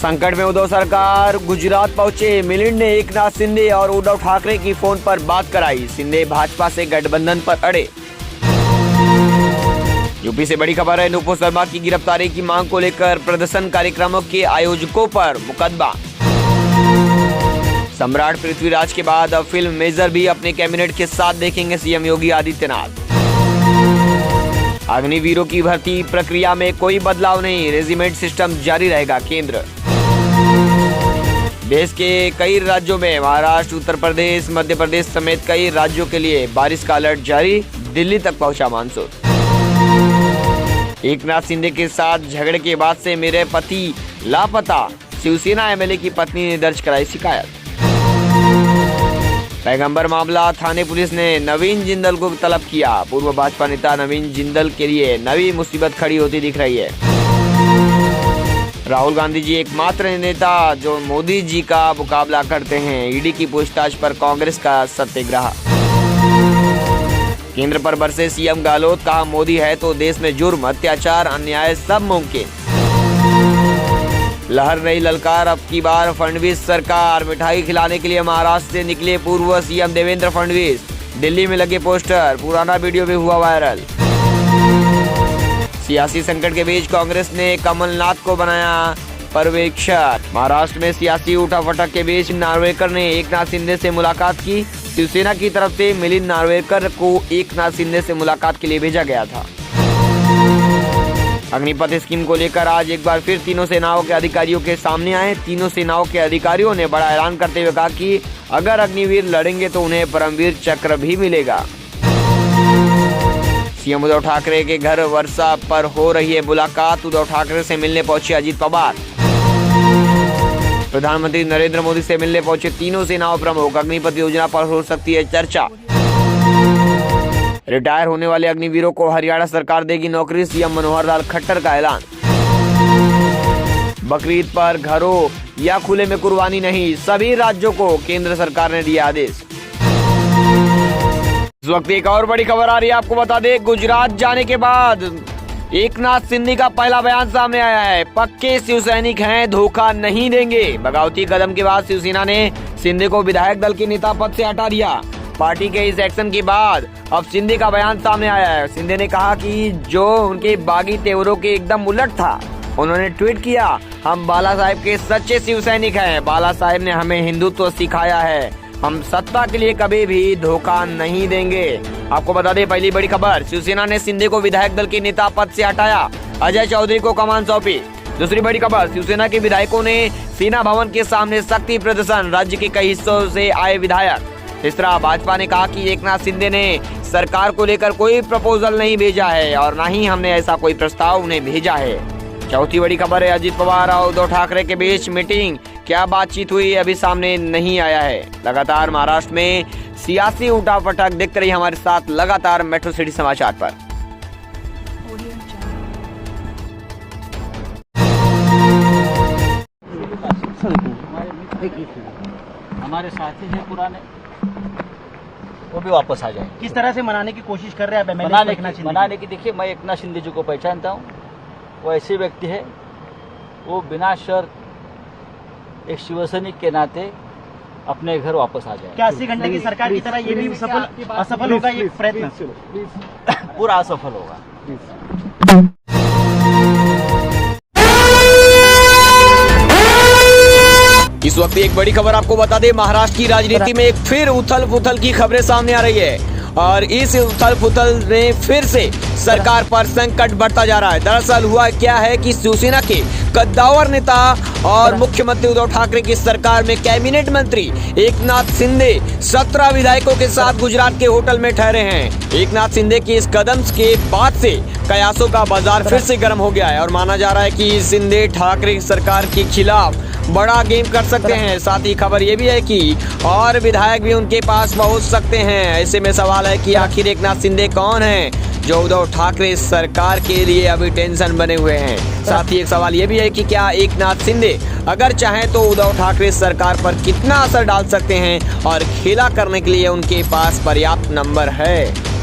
संकट में उद्धव सरकार गुजरात पहुंचे। मिलिंद ने एकनाथ शिंदे और उद्धव ठाकरे की फोन पर बात कराई। शिंदे भाजपा से गठबंधन पर अड़े। यूपी से बड़ी खबर है। नुपुर शर्मा की गिरफ्तारी की मांग को लेकर प्रदर्शन कार्यक्रमों के आयोजकों पर मुकदमा। सम्राट पृथ्वीराज के बाद अब फिल्म मेजर भी अपने कैबिनेट के साथ देखेंगे सीएम योगी आदित्यनाथ। अग्निवीरों की भर्ती प्रक्रिया में कोई बदलाव नहीं, रेजिमेंट सिस्टम जारी रहेगा। केंद्र देश के कई राज्यों में महाराष्ट्र, उत्तर प्रदेश, मध्य प्रदेश समेत कई राज्यों के लिए बारिश का अलर्ट जारी। दिल्ली तक पहुंचा मानसून। एकनाथ शिंदे के साथ झगड़े के बाद से मेरे पति लापता, शिवसेना एमएलए की पत्नी ने दर्ज कराई शिकायत। पैगंबर मामला, थाने पुलिस ने नवीन जिंदल को तलब किया। पूर्व भाजपा नेता नवीन जिंदल के लिए नई मुसीबत खड़ी होती दिख रही है। राहुल गांधी जी एकमात्र नेता जो मोदी जी का मुकाबला करते हैं। ईडी की पूछताछ पर कांग्रेस का सत्याग्रह। केंद्र पर बरसे सीएम गहलोत, कहा मोदी है तो देश में जुर्म, अत्याचार, अन्याय सब मुमकिन। लहर रही ललकार, अब की बार फडणवीस सरकार। मिठाई खिलाने के लिए महाराष्ट्र से निकले पूर्व सीएम देवेंद्र फडणवीस। दिल्ली में लगे पोस्टर, पुराना वीडियो भी हुआ वायरल। सियासी संकट के बीच कांग्रेस ने कमलनाथ को बनाया पर्यवेक्षक। महाराष्ट्र में सियासी उठापटक के बीच नार्वेकर ने एकनाथ शिंदे से मुलाकात की। शिवसेना की तरफ से मिलिंद नार्वेकर को एकनाथ शिंदे से मुलाकात के लिए भेजा गया था। अग्निपथ स्कीम को लेकर आज एक बार फिर तीनों सेनाओं के अधिकारियों के सामने आए। तीनों सेनाओं के अधिकारियों ने बड़ा ऐलान करते हुए कहा कि अगर अग्निवीर लड़ेंगे तो उन्हें परमवीर चक्र भी मिलेगा। सीएम उद्धव ठाकरे के घर वर्षा पर हो रही है मुलाकात। उद्धव ठाकरे से मिलने पहुंचे अजित पवार। प्रधानमंत्री नरेंद्र मोदी से मिलने पहुंचे तीनों सेनाओं प्रमुख। अग्निपथ योजना पर हो सकती है चर्चा। रिटायर होने वाले अग्निवीरों को हरियाणा सरकार देगी नौकरी। सीएम मनोहर लाल खट्टर का ऐलान। बकरीद पर घरों या खुले में कुर्बानी नहीं, सभी राज्यों को केंद्र सरकार ने दिया आदेश। इस वक्त एक और बड़ी खबर आ रही है, आपको बता दें गुजरात जाने के बाद एकनाथ शिंदे का पहला बयान सामने आया है। पक्के शिवसैनिक हैं, धोखा नहीं देंगे। बगावती कदम के बाद शिवसेना ने शिंदे को विधायक दल के नेता पद से हटा दिया। पार्टी के इस एक्शन के बाद अब शिंदे का बयान सामने आया है। शिंदे ने कहा कि जो उनके बागी तेवरों के एकदम उलट था। उन्होंने ट्वीट किया, हम बाला साहेब के सच्चे शिवसैनिक हैं। बाला साहेब ने हमें हिंदुत्व सिखाया है। हम सत्ता के लिए कभी भी धोखा नहीं देंगे। आपको बता दें पहली बड़ी खबर, शिवसेना ने शिंदे को विधायक दल के नेता पद से हटाया। अजय चौधरी को कमान सौंपी। दूसरी बड़ी खबर, शिवसेना के विधायकों ने सेना भवन के सामने शक्ति प्रदर्शन। राज्य के कई हिस्सों से आए विधायक। इस तरह भाजपा ने कहा कि एकनाथ शिंदे ने सरकार को लेकर कोई प्रपोजल नहीं भेजा है और न ही हमने ऐसा कोई प्रस्ताव उन्हें भेजा है। चौथी बड़ी खबर है, अजित पवार और उद्धव ठाकरे के बीच मीटिंग। क्या बातचीत हुई अभी सामने नहीं आया है। लगातार महाराष्ट्र में सियासी उठापटक देखते रहिए हमारे साथ लगातार मेट्रो सिटी समाचार पर। हमारे साथी हैं पुराने, वो भी वापस आ जाए। किस तरह से मनाने की कोशिश कर रहे हैं आप? मनाने की देखिए, मैं एकनाथ शिंदे जी को पहचानता हूँ। वो ऐसे व्यक्ति है, वो बिना शर्त एक शिवसैनिक के नाते अपने घर वापस आ जाए। क्या 80 घंटे की सरकार की तरह ये भी असफल होगा ये प्रयत्न? पूरा असफल होगा। इस वक्त एक बड़ी खबर आपको बता दें, महाराष्ट्र की राजनीति में एक फिर उथल पुथल की खबरें सामने आ रही है और इस उथल पुथल में फिर से सरकार पर संकट बढ़ता जा रहा है। दरअसल हुआ क्या है कि शिवसेना के कद्दावर नेता और मुख्यमंत्री उद्धव ठाकरे की सरकार में कैबिनेट मंत्री एकनाथ शिंदे 17 विधायकों के साथ गुजरात के होटल में ठहरे हैं। एकनाथ शिंदे के इस कदम के बाद से कयासों का बाजार फिर से गर्म हो गया है और माना जा रहा है कि शिंदे ठाकरे सरकार के खिलाफ बड़ा गेम कर सकते हैं। साथ ही खबर ये भी है कि और विधायक भी उनके पास पहुंच सकते हैं। ऐसे में सवाल है कि आखिर एकनाथ शिंदे कौन है जो उद्धव ठाकरे सरकार के लिए अभी टेंशन बने हुए हैं। साथ ही एक सवाल ये भी है कि क्या एकनाथ शिंदे अगर चाहें तो उद्धव ठाकरे सरकार पर कितना असर डाल सकते हैं और खेला करने के लिए उनके पास पर्याप्त नंबर है।